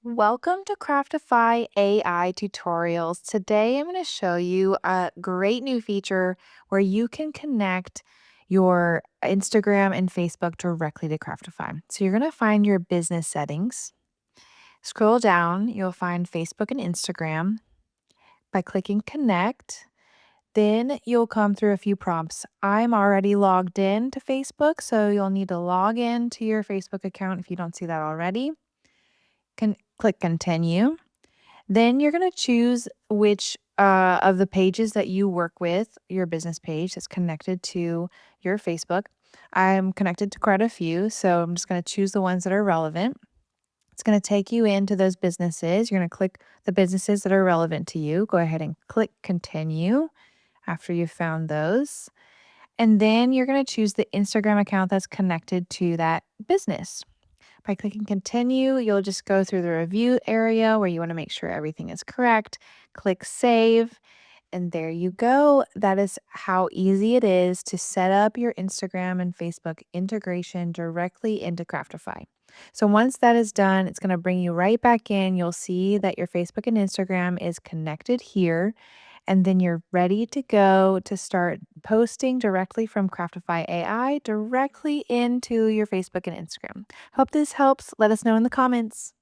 Welcome to Craftify AI tutorials. Today I'm going to show you a great new feature where you can connect your Instagram and Facebook directly to Craftify. So you're going to find your business settings. Scroll down, you'll find Facebook and Instagram by clicking connect. Then you'll come through a few prompts. I'm already logged in to Facebook, so you'll need to log in to your Facebook account if you don't see that already. Click continue. Then you're going to choose which of the pages that you work with, your business page that's connected to your Facebook. I'm connected to quite a few, so I'm just going to choose the ones that are relevant. It's going to take you into those businesses. You're going to click the businesses that are relevant to you. Go ahead and click continue after you've found those. And then you're going to choose the Instagram account that's connected to that business. By clicking continue, you'll just go through the review area where you want to make sure everything is correct. Click save, and there you go. That is how easy it is to set up your Instagram and Facebook integration directly into Craftify. So once that is done, it's going to bring you right back in. You'll see that your Facebook and Instagram is connected here. And then you're ready to go to start posting directly from Craftify AI directly into your Facebook and Instagram. Hope this helps. Let us know in the comments.